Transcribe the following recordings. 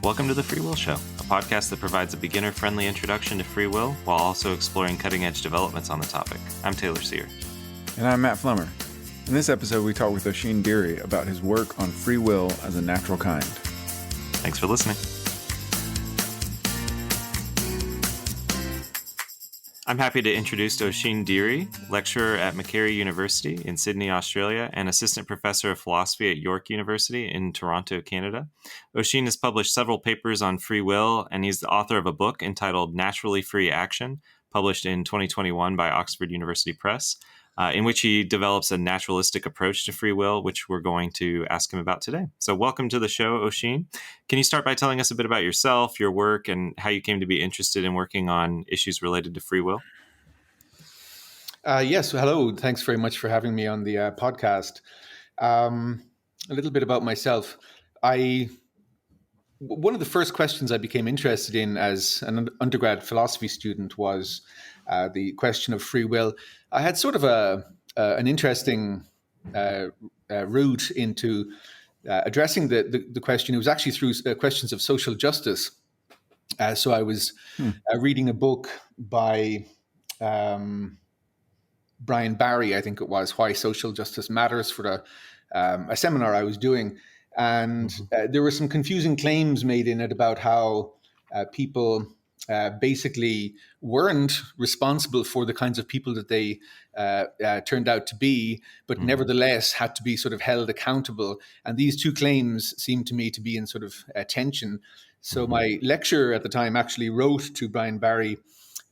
Welcome to The Free Will Show, a podcast that provides a beginner-friendly introduction to free will while also exploring cutting-edge developments on the topic. I'm Taylor Sear. And I'm Matt Flummer. In this episode, we talk with Oisin Deery about his work on free will as a natural kind. Thanks for listening. I'm happy to introduce Oisin Deery, lecturer at Macquarie University in Sydney, Australia, and assistant professor of philosophy at York University in Toronto, Canada. Oisin has published several papers on free will, and he's the author of a book entitled Naturally Free Action, published in 2021 by Oxford University Press, in which he develops a naturalistic approach to free will, which we're going to ask him about today. So welcome to the show, Oisin. Can you start by telling us a bit about yourself, your work, and how you came to be interested in working on issues related to free will? Yes. Hello. Thanks very much for having me on the podcast. A little bit about myself. One of the first questions I became interested in as an undergrad philosophy student was the question of free will. I had sort of an interesting route into addressing the question. It was actually through questions of social justice. So I was reading a book by Brian Barry, I think it was, Why Social Justice Matters, for a seminar I was doing. And there were some confusing claims made in it about how people basically weren't responsible for the kinds of people that they turned out to be, but nevertheless had to be sort of held accountable. And these two claims seemed to me to be in sort of tension. So my lecturer at the time actually wrote to Brian Barry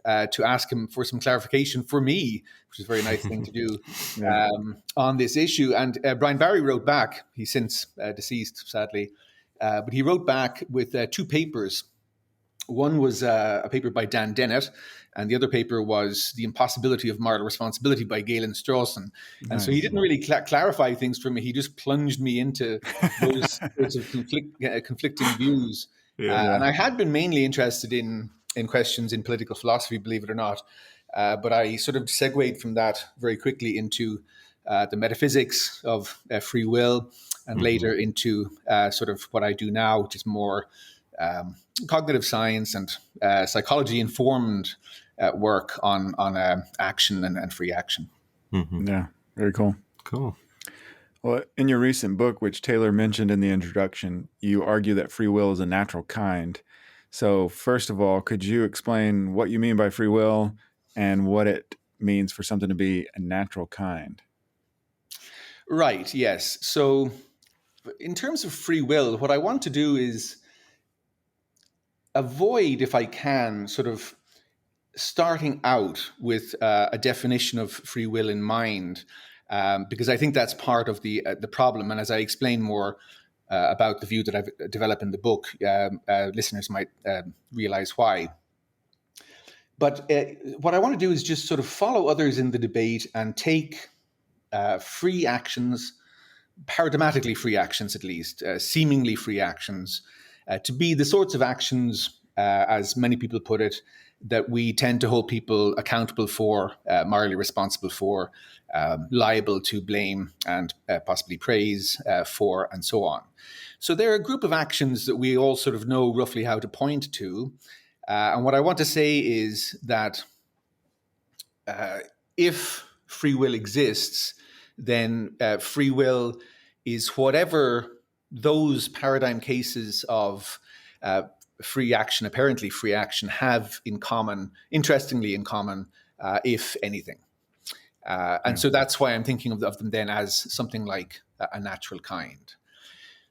to ask him for some clarification for me, which is a very nice thing to do on this issue. And Brian Barry wrote back. He's since deceased, sadly. But he wrote back with two papers. One was a paper by Dan Dennett, and the other paper was The Impossibility of Moral Responsibility by Galen Strawson. And so he didn't really clarify things for me. He just plunged me into those sorts of conflicting views. And I had been mainly interested in questions in political philosophy, believe it or not. But I sort of segued from that very quickly into the metaphysics of free will, and later into sort of what I do now, which is more cognitive science and psychology-informed work on action and free action. Yeah, very cool. Cool. Well, in your recent book, which Taylor mentioned in the introduction, you argue that free will is a natural kind. So first of all, could you explain what you mean by free will and what it means for something to be a natural kind? Right, yes. So in terms of free will, what I want to do is avoid, if I can, sort of starting out with a definition of free will in mind, because I think that's part of the problem. And as I explain more about the view that I've developed in the book, listeners might realize why. But what I want to do is just sort of follow others in the debate and take free actions, paradigmatically free actions at least, seemingly free actions, to be the sorts of actions, as many people put it, that we tend to hold people accountable for, morally responsible for, liable to blame and possibly praise for, and so on. So they're a group of actions that we all sort of know roughly how to point to. And what I want to say is that if free will exists, then free will is whatever those paradigm cases of free action, apparently free action, have in common, interestingly in common, if anything. And so that's why I'm thinking of them then as something like a natural kind.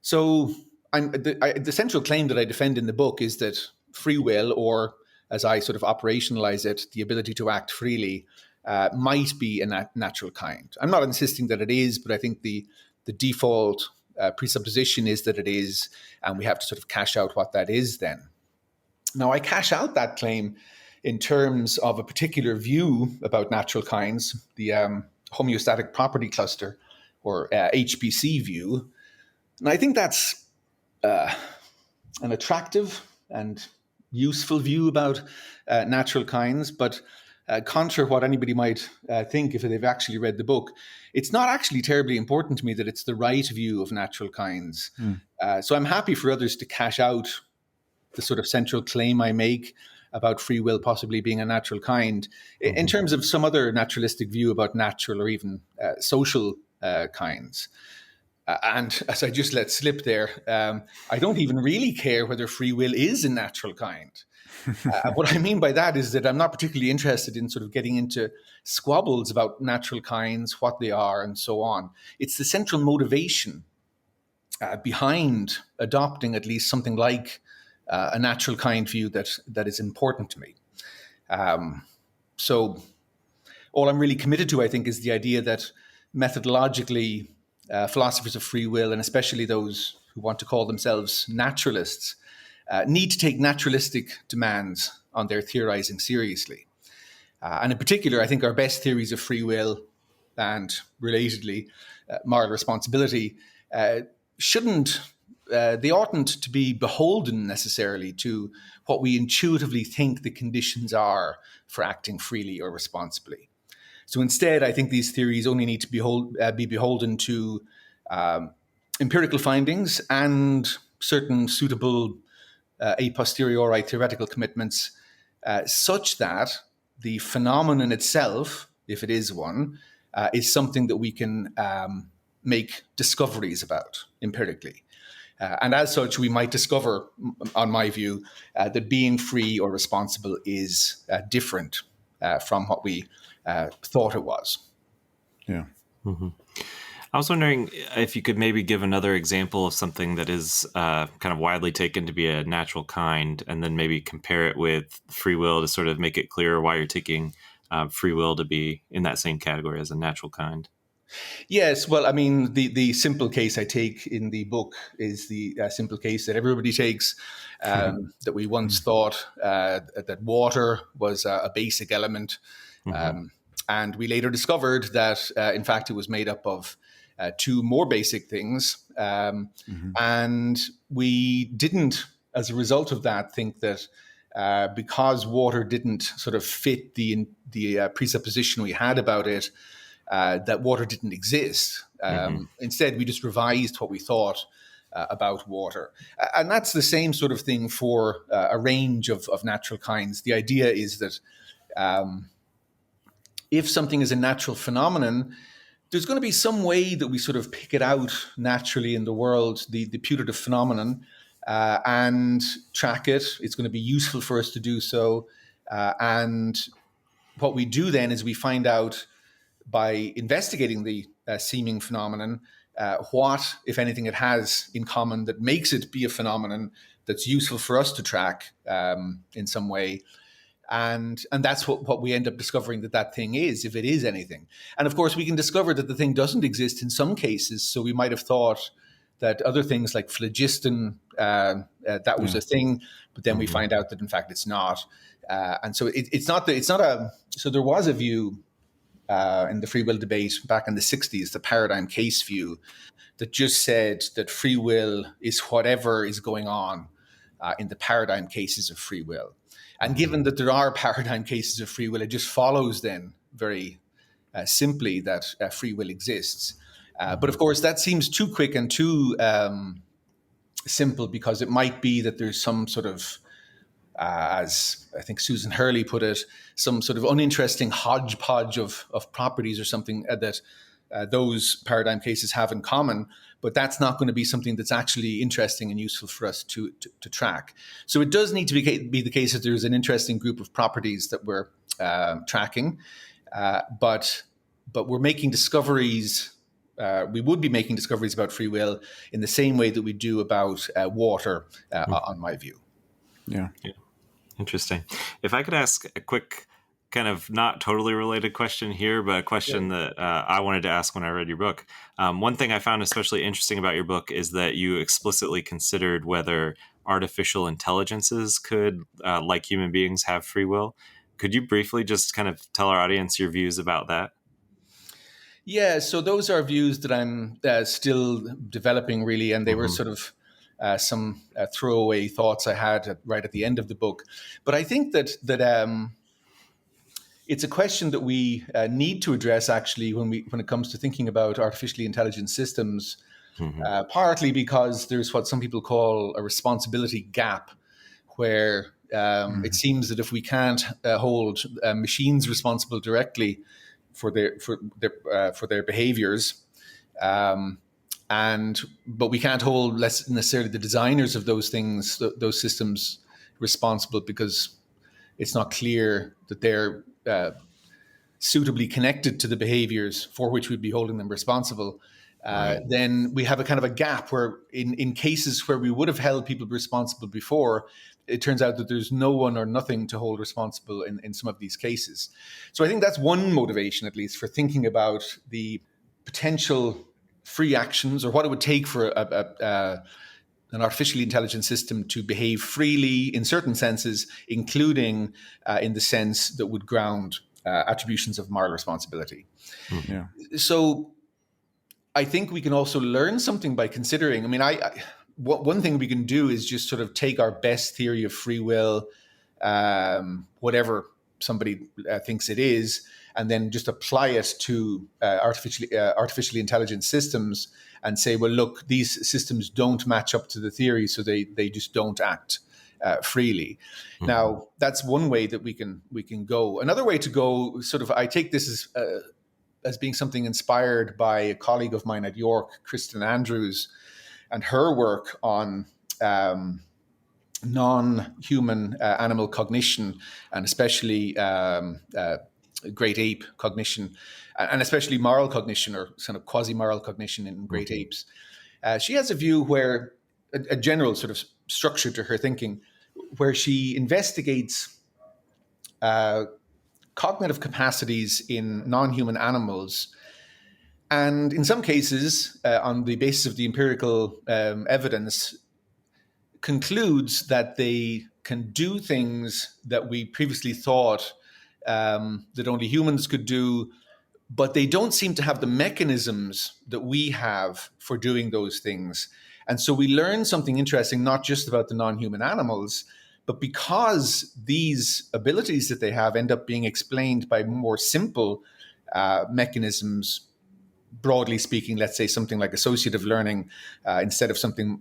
So the central claim that I defend in the book is that free will, or as I sort of operationalize it, the ability to act freely, might be a natural kind. I'm not insisting that it is, but I think the default presupposition is that it is, and we have to sort of cash out what that is then. Now, I cash out that claim in terms of a particular view about natural kinds, the homeostatic property cluster, or HPC view. And I think that's an attractive and useful view about natural kinds, but contrary to what anybody might think if they've actually read the book, it's not actually terribly important to me that it's the right view of natural kinds. So I'm happy for others to cash out the sort of central claim I make about free will possibly being a natural kind. In terms of some other naturalistic view about natural or even social kinds. And as I just let slip there, I don't even really care whether free will is a natural kind. What I mean by that is that I'm not particularly interested in sort of getting into squabbles about natural kinds, what they are, and so on. It's the central motivation behind adopting at least something like a natural kind view that is important to me. So all I'm really committed to, I think, is the idea that methodologically, philosophers of free will, and especially those who want to call themselves naturalists, need to take naturalistic demands on their theorizing seriously. And in particular, I think our best theories of free will and, relatedly, moral responsibility they oughtn't to be beholden necessarily to what we intuitively think the conditions are for acting freely or responsibly. So instead, I think these theories only need to be beholden to empirical findings and certain suitable a posteriori theoretical commitments, such that the phenomenon itself, if it is one, is something that we can make discoveries about empirically. And as such, we might discover, on my view, that being free or responsible is different from what we thought it was. Yeah. Mm-hmm. I was wondering if you could maybe give another example of something that is kind of widely taken to be a natural kind, and then maybe compare it with free will to sort of make it clear why you're taking free will to be in that same category as a natural kind. Yes, well, I mean, the simple case I take in the book is the simple case that everybody takes, that we once thought that water was a basic element. And we later discovered that, in fact, it was made up of two more basic things. And we didn't, as a result of that, think that because water didn't sort of fit the presupposition we had about it, that water didn't exist. Instead, we just revised what we thought about water. And that's the same sort of thing for a range of natural kinds. The idea is that if something is a natural phenomenon, there's going to be some way that we sort of pick it out naturally in the world, the putative phenomenon, and track it. It's going to be useful for us to do so. And what we do then is we find out by investigating the seeming phenomenon, what, if anything, it has in common that makes it be a phenomenon that's useful for us to track in some way. And that's what we end up discovering that thing is, if it is anything. And of course, we can discover that the thing doesn't exist in some cases. So we might have thought that other things like phlogiston, that was a thing, but then we find out that in fact it's not. And so so there was a view in the free will debate back in the 60s, the paradigm case view, that just said that free will is whatever is going on in the paradigm cases of free will. And given that there are paradigm cases of free will, it just follows then very simply that free will exists. But of course, that seems too quick and too simple, because it might be that there's some sort of, as I think Susan Hurley put it, some sort of uninteresting hodgepodge of properties or something that those paradigm cases have in common, but that's not going to be something that's actually interesting and useful for us to track. So it does need to be the case that there's an interesting group of properties that we're tracking, but we're making discoveries. We would be making discoveries about free will in the same way that we do about water, on my view. Yeah. Interesting. If I could ask a quick, kind of not totally related question here, but a question that I wanted to ask when I read your book. One thing I found especially interesting about your book is that you explicitly considered whether artificial intelligences could, like human beings, have free will. Could you briefly just kind of tell our audience your views about that? Yeah, so those are views that I'm still developing, really, and they were sort of some throwaway thoughts I had right at the end of the book. But I think that it's a question that we need to address, actually, when it comes to thinking about artificially intelligent systems, partly because there's what some people call a responsibility gap, where it seems that if we can't hold machines responsible directly for their behaviors, but we can't hold less necessarily the designers of those things, those systems, responsible, because it's not clear that they're suitably connected to the behaviors for which we'd be holding them responsible. Then we have a kind of a gap where in cases where we would have held people responsible before, it turns out that there's no one or nothing to hold responsible in some of these cases. So I think that's one motivation, at least, for thinking about the potential free actions, or what it would take for an artificially intelligent system to behave freely in certain senses, including in the sense that would ground attributions of moral responsibility. Yeah. So I think we can also learn something by considering. I mean, one thing we can do is just sort of take our best theory of free will, whatever somebody thinks it is, and then just apply it to artificially intelligent systems and say, well, look, these systems don't match up to the theory, so they just don't act freely. Mm-hmm. Now, that's one way that we can go. Another way to go, sort of, I take this as being something inspired by a colleague of mine at York, Kristen Andrews, and her work on non-human animal cognition, and especially great ape cognition, and especially moral cognition, or kind of quasi-moral cognition in great apes. She has a view where a general sort of structure to her thinking, where she investigates cognitive capacities in non-human animals, and in some cases, on the basis of the empirical evidence, concludes that they can do things that we previously thought that only humans could do, but they don't seem to have the mechanisms that we have for doing those things. And so we learn something interesting, not just about the non-human animals, but because these abilities that they have end up being explained by more simple mechanisms, broadly speaking, let's say something like associative learning, instead of something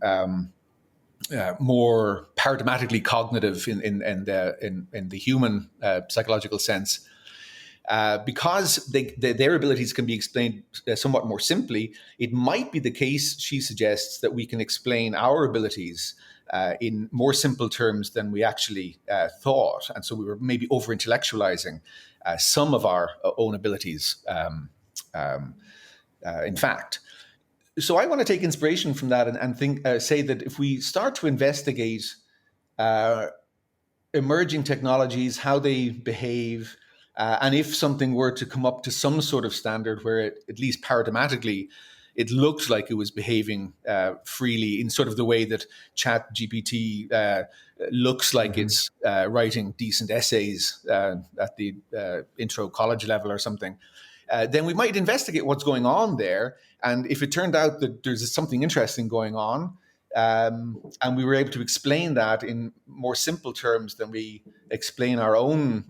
more paradigmatically cognitive in the human psychological sense. Because their abilities can be explained somewhat more simply, it might be the case, she suggests, that we can explain our abilities in more simple terms than we actually thought. And so we were maybe over-intellectualizing some of our own abilities, in fact. So I want to take inspiration from that and say that if we start to investigate emerging technologies, how they behave, and if something were to come up to some sort of standard where at least paradigmatically, it looked like it was behaving freely in sort of the way that ChatGPT looks like it's writing decent essays at the intro college level or something, then we might investigate what's going on there. And if it turned out that there's something interesting going on, and we were able to explain that in more simple terms than we explain our own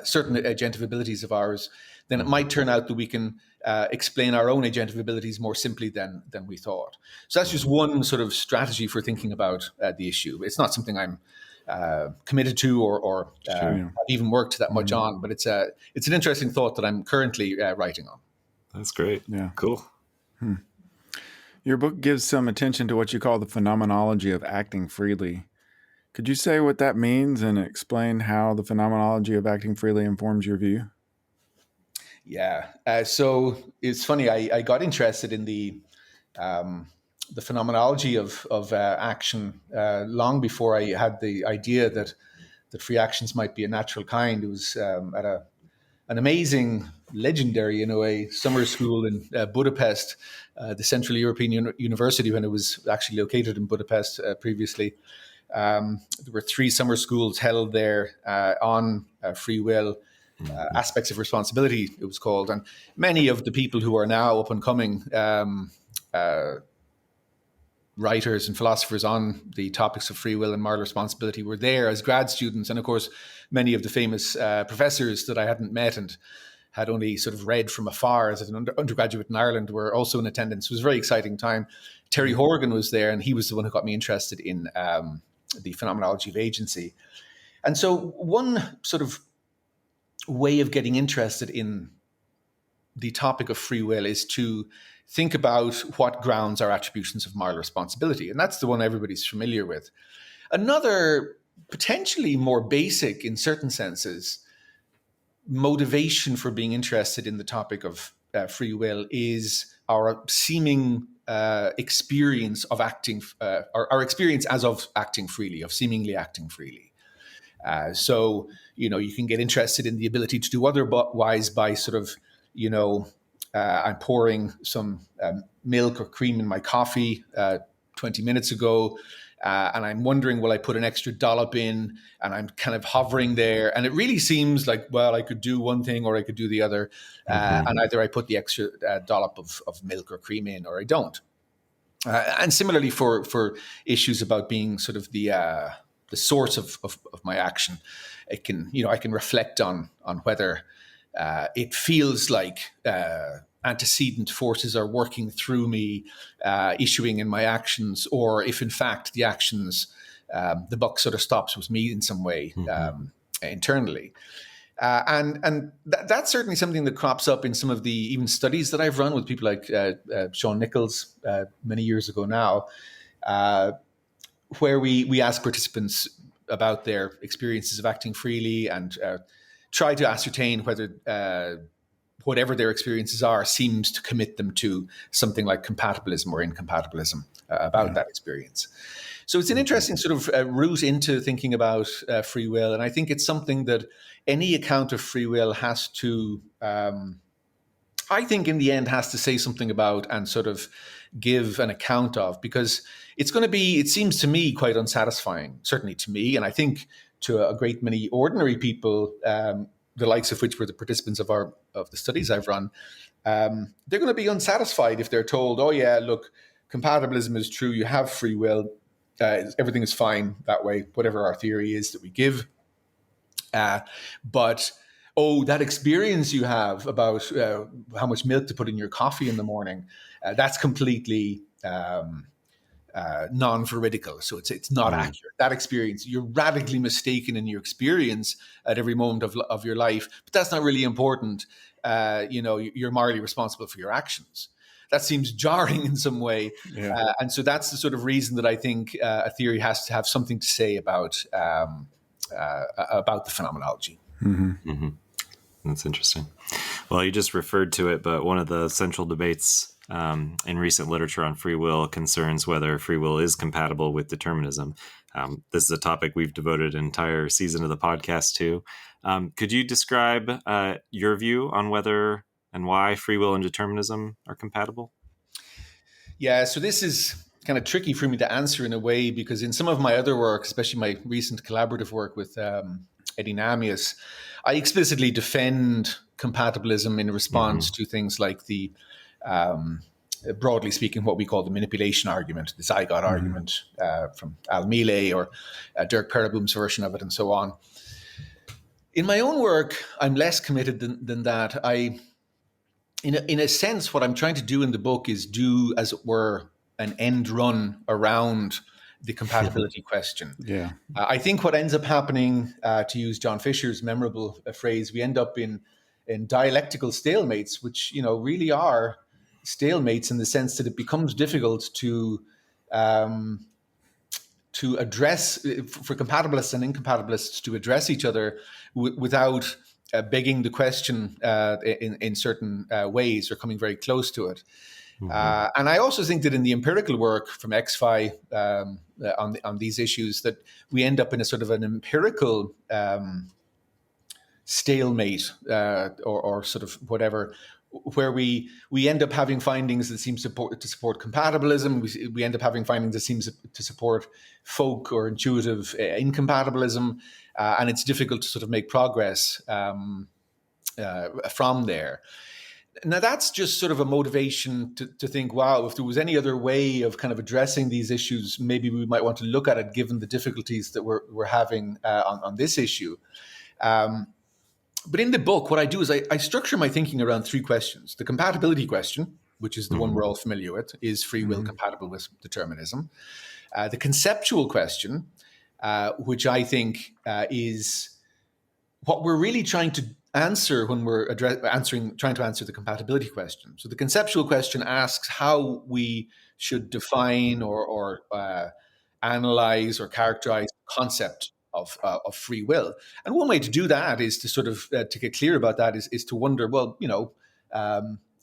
certain agentive abilities of ours, then it might turn out that we can explain our own agentive abilities more simply than we thought. So that's just one sort of strategy for thinking about the issue. It's not something I'm committed to or I've even worked that much on, but it's an interesting thought that I'm currently writing on. That's great. Yeah. Cool. Your book gives some attention to what you call the phenomenology of acting freely. Could you say what that means and explain how the phenomenology of acting freely informs your view? Yeah. So it's funny. I got interested in the phenomenology of action long before I had the idea that free actions might be a natural kind. It was at an amazing, legendary, in a way, summer school in Budapest, the Central European University, when it was actually located in Budapest previously. There were 3 summer schools held there on free will, aspects of responsibility, it was called. And many of the people who are now up and coming writers and philosophers on the topics of free will and moral responsibility were there as grad students. And of course, many of the famous professors that I hadn't met and had only sort of read from afar as an undergraduate in Ireland were also in attendance. It was a very exciting time. Terry Horgan was there, and he was the one who got me interested in the phenomenology of agency. And so one sort of way of getting interested in the topic of free will is to think about what grounds our attributions of moral responsibility. And that's the one everybody's familiar with. Another, potentially more basic in certain senses, motivation for being interested in the topic of free will is our seeming experience of acting, our experience as of acting freely, of seemingly acting freely. So, you can get interested in the ability to do otherwise by sort of, I'm pouring some milk or cream in my coffee 20 minutes ago, and I'm wondering, will I put an extra dollop in? And I'm kind of hovering there. And it really seems like, well, I could do one thing or I could do the other. And either I put the extra dollop of milk or cream in or I don't. And similarly for issues about being sort of the source of my action, I can reflect on whether it feels like antecedent forces are working through me, issuing in my actions, or if in fact the actions, the buck sort of stops with me in some way internally. And that's certainly something that crops up in some of the even studies that I've run with people like Sean Nichols many years ago now, where we ask participants about their experiences of acting freely and try to ascertain whether whatever their experiences are seems to commit them to something like compatibilism or incompatibilism about that experience. So it's an interesting sort of route into thinking about free will. And I think it's something that any account of free will has to, I think in the end, has to say something about and sort of give an account of, because it's going to be, it seems to me, quite unsatisfying, certainly to me, and I think to a great many ordinary people, the likes of which were the participants of the studies I've run. They're going to be unsatisfied if they're told, oh yeah, look, compatibilism is true, you have free will, everything is fine that way, whatever our theory is that we give. But that experience you have about how much milk to put in your coffee in the morning, that's completely non-veridical. So it's not accurate. That experience, you're radically mistaken in your experience at every moment of your life, but that's not really important. You're morally responsible for your actions. That seems jarring in some way. Yeah. And so that's the sort of reason that I think a theory has to have something to say about the phenomenology. Mm-hmm. Mm-hmm. That's interesting. Well, you just referred to it, but one of the central debates in recent literature on free will concerns whether free will is compatible with determinism. This is a topic we've devoted an entire season of the podcast to. Could you describe your view on whether and why free will and determinism are compatible? Yeah, so this is kind of tricky for me to answer in a way, because in some of my other work, especially my recent collaborative work with Eddie Namias, I explicitly defend compatibilism in response to things like the, broadly speaking, what we call the manipulation argument, the zygote argument from Al Millet, or Dirk Perreboom's version of it, and so on. In my own work, I'm less committed than that. In a sense, what I'm trying to do in the book is do, as it were, an end run around the compatibility question. Yeah. I think what ends up happening, to use John Fisher's memorable phrase, we end up in dialectical stalemates, which really are stalemates in the sense that it becomes difficult to address, for compatibilists and incompatibilists to address each other without begging the question in certain ways or coming very close to it. And I also think that in the empirical work from XFI on these issues, that we end up in a sort of an empirical stalemate or sort of whatever, where we end up having findings that seem to support compatibilism. We end up having findings that seem to support folk or intuitive incompatibilism, and it's difficult to sort of make progress from there. Now, that's just sort of a motivation to think, wow, if there was any other way of kind of addressing these issues, maybe we might want to look at it, given the difficulties that we're having on this issue. But in the book, what I do is I structure my thinking around three questions. The compatibility question, which is the one we're all familiar with, is free will compatible with determinism? The conceptual question, which I think is what we're really trying to answer when we're trying to answer the compatibility question. So the conceptual question asks how we should define or analyze or characterize the concept of free will. And one way to do that is to sort of to get clear about that is to wonder, well,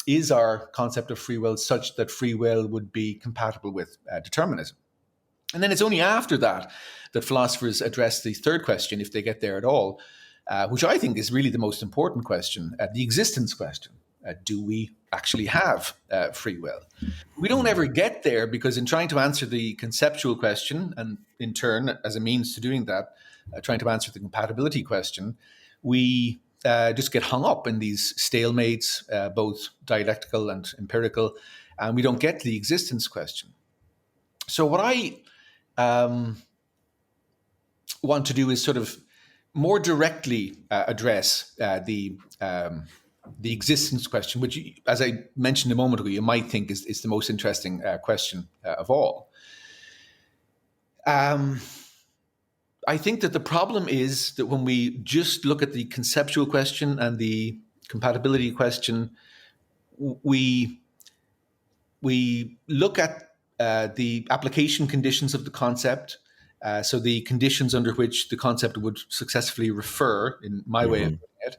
is our concept of free will such that free will would be compatible with determinism? And then it's only after that that philosophers address the third question, if they get there at all, which I think is really the most important question, the existence question. Do we actually have free will? We don't ever get there because in trying to answer the conceptual question, and in turn, as a means to doing that, trying to answer the compatibility question, we just get hung up in these stalemates, both dialectical and empirical, and we don't get to the existence question. So what I want to do is sort of more directly address the existence question, which, as I mentioned a moment ago, you might think is the most interesting question of all. I think that the problem is that when we just look at the conceptual question and the compatibility question, we look at the application conditions of the concept, so the conditions under which the concept would successfully refer, in my way of putting it.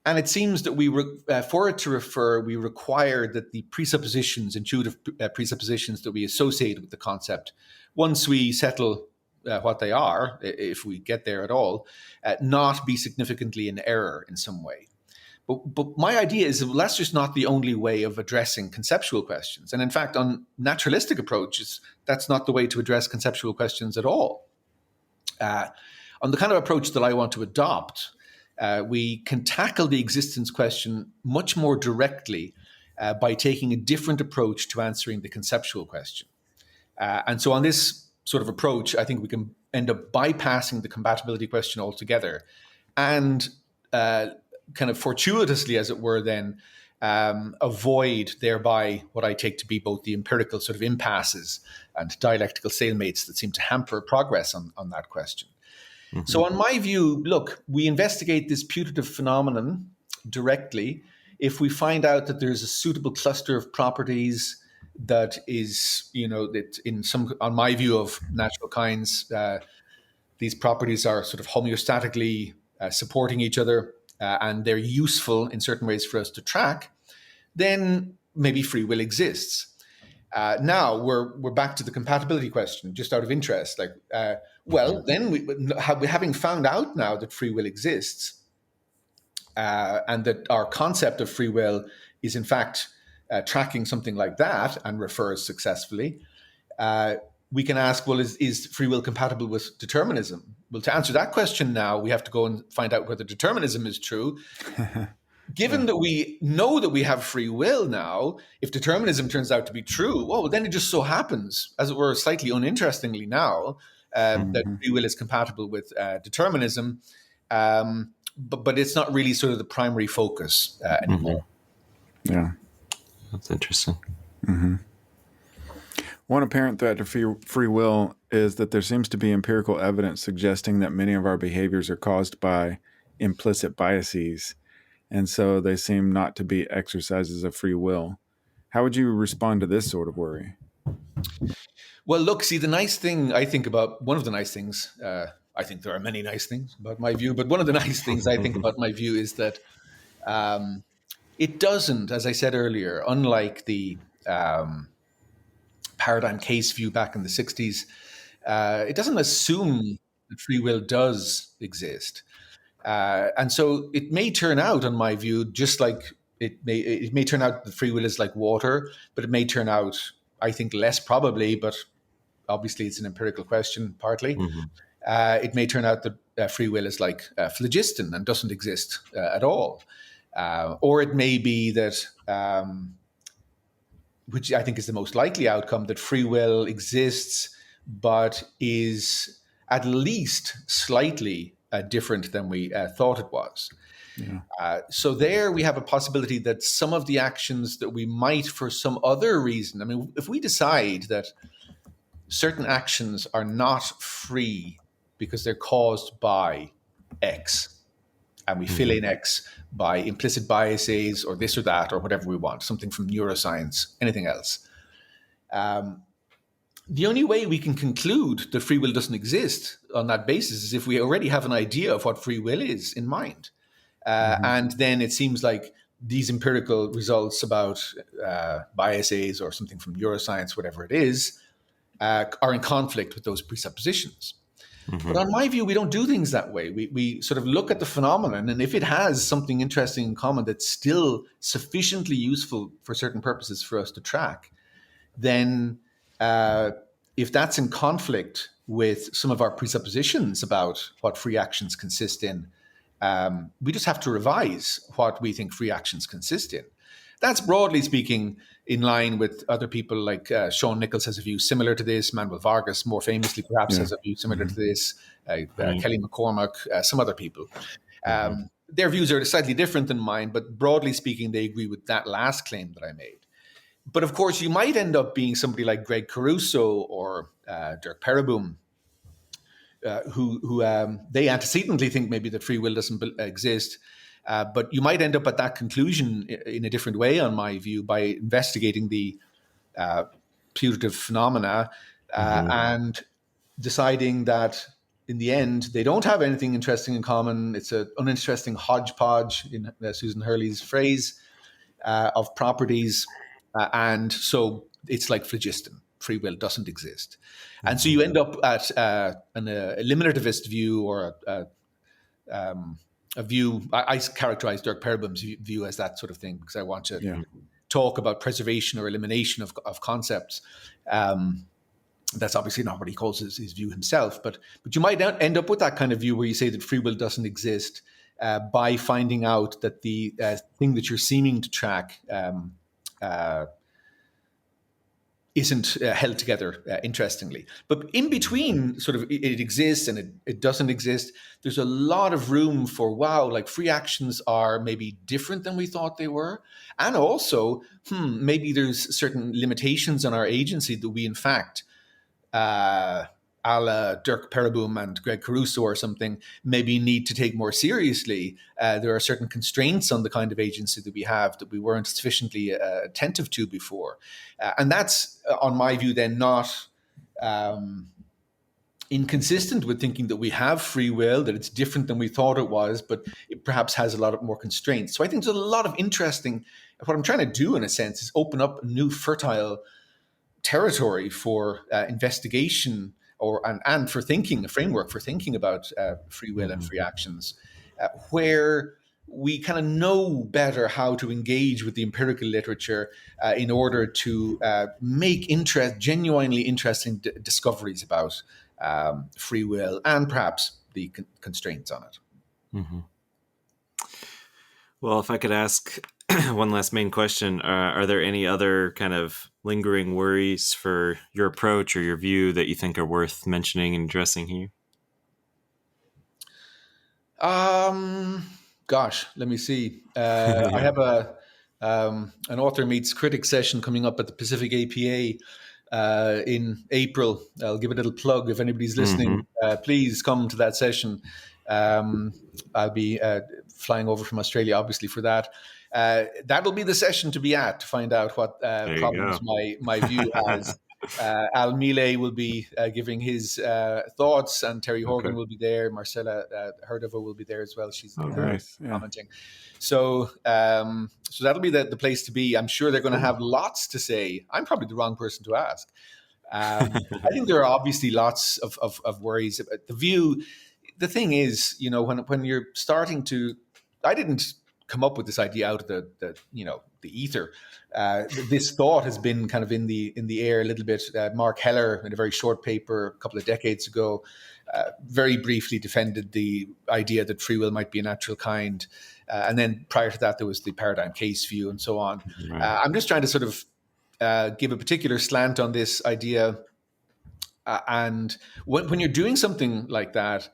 And it seems that for it to refer, we require that the presuppositions, intuitive presuppositions that we associate with the concept, once we settle what they are, if we get there at all, not be significantly in error in some way. But my idea is that that's just not the only way of addressing conceptual questions. And in fact, on naturalistic approaches, that's not the way to address conceptual questions at all. On the kind of approach that I want to adopt, we can tackle the existence question much more directly by taking a different approach to answering the conceptual question. And so on this sort of approach, I think we can end up bypassing the compatibility question altogether and kind of fortuitously, as it were, then avoid thereby what I take to be both the empirical sort of impasses and dialectical stalemates that seem to hamper progress on that question. Mm-hmm. So on my view, look, we investigate this putative phenomenon directly if we find out that there's a suitable cluster of properties that is, that in some, on my view of natural kinds, these properties are sort of homeostatically supporting each other, and they're useful in certain ways for us to track, then maybe free will exists. Now we're back to the compatibility question, just out of interest. Then having found out now that free will exists, and that our concept of free will is in fact tracking something like that and refers successfully, we can ask, well, is free will compatible with determinism? Well, to answer that question now, we have to go and find out whether determinism is true. Given that we know that we have free will now, if determinism turns out to be true, well, then it just so happens, as it were, slightly uninterestingly now, that free will is compatible with determinism, but it's not really sort of the primary focus anymore. Yeah. That's interesting. Mm-hmm. One apparent threat to free will is that there seems to be empirical evidence suggesting that many of our behaviors are caused by implicit biases, and so they seem not to be exercises of free will. How would you respond to this sort of worry? Well, look, see, the nice thing I think about, one of the nice things, I think there are many nice things about my view, but one of the nice things I think about my view is that it doesn't, as I said earlier, unlike the paradigm case view back in the 60s, it doesn't assume that free will does exist. And so it may turn out, in my view, just like it may turn out that free will is like water, but it may turn out, I think, less probably, but obviously it's an empirical question partly. It may turn out that free will is like phlogiston and doesn't exist at all. Or it may be that, which I think is the most likely outcome, that free will exists, but is at least slightly different than we thought it was. Yeah. So there we have a possibility that some of the actions that we might, for some other reason, I mean, if we decide that certain actions are not free because they're caused by X. And we fill in X by implicit biases or this or that or whatever we want, something from neuroscience, anything else. The only way we can conclude that free will doesn't exist on that basis is if we already have an idea of what free will is in mind. And then it seems like these empirical results about biases or something from neuroscience, whatever it is, are in conflict with those presuppositions. But on my view, we don't do things that way. We sort of look at the phenomenon, and if it has something interesting in common that's still sufficiently useful for certain purposes for us to track, then if that's in conflict with some of our presuppositions about what free actions consist in, we just have to revise what we think free actions consist in. That's broadly speaking in line with other people like Sean Nichols has a view similar to this. Manuel Vargas, more famously perhaps, has a view similar to this. Kelly McCormack, some other people. Their views are slightly different than mine, but broadly speaking, they agree with that last claim that I made. But of course, you might end up being somebody like Greg Caruso or Dirk Pereboom, who they antecedently think maybe that free will doesn't exist. But you might end up at that conclusion in a different way, on my view, by investigating the putative phenomena and deciding that in the end they don't have anything interesting in common. It's an uninteresting hodgepodge, in Susan Hurley's phrase, of properties. And so it's like phlogiston. Free will doesn't exist. And so you end up at an eliminativist view or a view. I characterize Dirk Pereboom's view as that sort of thing because I want to talk about preservation or elimination of concepts. That's obviously not what he calls his view himself, but you might end up with that kind of view where you say that free will doesn't exist by finding out that the thing that you're seeming to track isn't held together interestingly. But in between sort of it exists and it doesn't exist, there's a lot of room for, wow, like free actions are maybe different than we thought they were. And also, maybe there's certain limitations on our agency that we in fact, a la Dirk Pereboom and Greg Caruso or something, maybe need to take more seriously. There are certain constraints on the kind of agency that we have that we weren't sufficiently attentive to before. And that's, on my view, then not inconsistent with thinking that we have free will, that it's different than we thought it was, but it perhaps has a lot of more constraints. So I think there's a lot of interesting, what I'm trying to do in a sense is open up a new fertile territory for investigation and for thinking, a framework for thinking about free will and free actions, where we kind of know better how to engage with the empirical literature in order to make genuinely interesting discoveries about free will and perhaps the constraints on it. Mm-hmm. Well, if I could ask one last main question, are there any other kind of lingering worries for your approach or your view that you think are worth mentioning and addressing here? Gosh, let me see. I have an author meets critics session coming up at the Pacific APA in April. I'll give a little plug if anybody's listening. Please come to that session. I'll be flying over from Australia, obviously, for that. That'll be the session to be at to find out what problems my view has. Al Millet will be giving his thoughts, and Terry Horgan will be there. Marcella Herdova will be there as well. She's commenting. So that'll be the place to be. I'm sure they're going to have lots to say. I'm probably the wrong person to ask. I think there are obviously lots of worries about the view. The thing is, when you're starting to, I didn't come up with this idea out of the ether. This thought has been kind of in the air a little bit. Mark Heller, in a very short paper a couple of decades ago, very briefly defended the idea that free will might be a natural kind. And then prior to that, there was the paradigm case view and so on. Right. I'm just trying to sort of give a particular slant on this idea. And when you're doing something like that,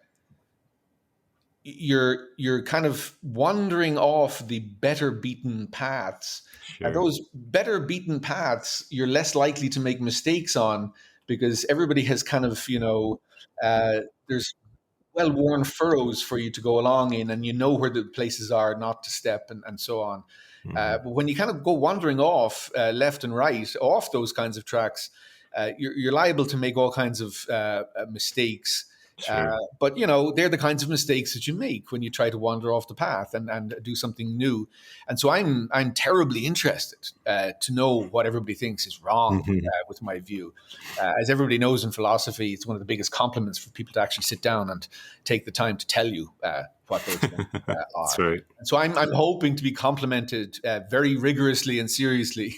you're kind of wandering off the better beaten paths. Sure. And those better beaten paths, you're less likely to make mistakes on because everybody has kind of, there's well-worn furrows for you to go along in, and you know where the places are not to step, and so on. But when you kind of go wandering off left and right off those kinds of tracks, you're liable to make all kinds of mistakes. Sure. But they're the kinds of mistakes that you make when you try to wander off the path and do something new. And so I'm terribly interested to know what everybody thinks is wrong with my view. As everybody knows in philosophy, it's one of the biggest compliments for people to actually sit down and take the time to tell you what those things are. That's right. And so I'm hoping to be complimented very rigorously and seriously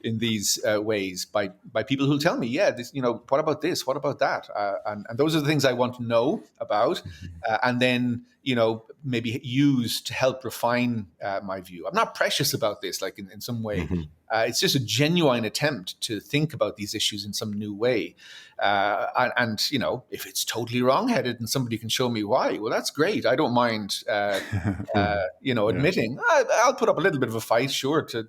in these ways by people who tell me, this, what about this? What about that? And those are the things I want to know about, and then maybe use to help refine my view. I'm not precious about this, like in some way. It's just a genuine attempt to think about these issues in some new way. And if it's totally wrong-headed and somebody can show me why, well, that's great. I don't mind, admitting. I'll put up a little bit of a fight, sure, to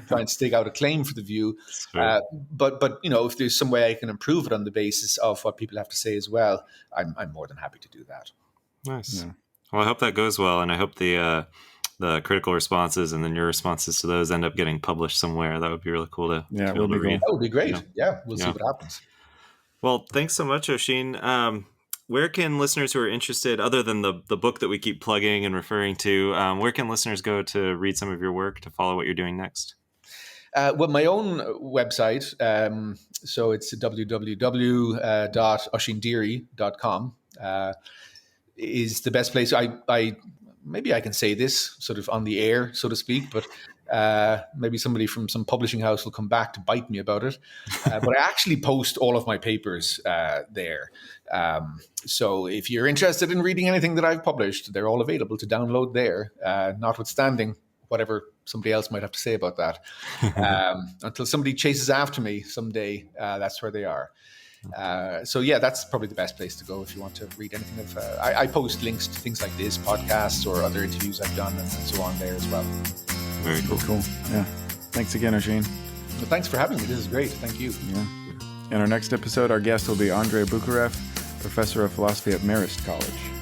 try and stake out a claim for the view. But if there's some way I can improve it on the basis of what people have to say as well, I'm more than happy to do that. Nice. Yeah. Well, I hope that goes well, and I hope the critical responses and then your responses to those end up getting published somewhere. That would be really cool to be able to read. That would be great. We'll see what happens. Well, thanks so much, Oisin. Where can listeners who are interested, other than the book that we keep plugging and referring to, where can listeners go to read some of your work, to follow what you're doing next? Well, my own website, so it's www.oisindeery.com, is the best place. I maybe I can say this sort of on the air, so to speak, but maybe somebody from some publishing house will come back to bite me about it. But I actually post all of my papers there. So if you're interested in reading anything that I've published, they're all available to download there, notwithstanding whatever somebody else might have to say about that. Until somebody chases after me someday, that's where they are. That's probably the best place to go if you want to read anything of. I post links to things like this, podcasts or other interviews I've done, and so on there as well. Very cool. Yeah. Thanks again, Oisin. Well, thanks for having me. This is great. Thank you. Yeah. In our next episode, our guest will be Andrei Bukharev, professor of philosophy at Marist College.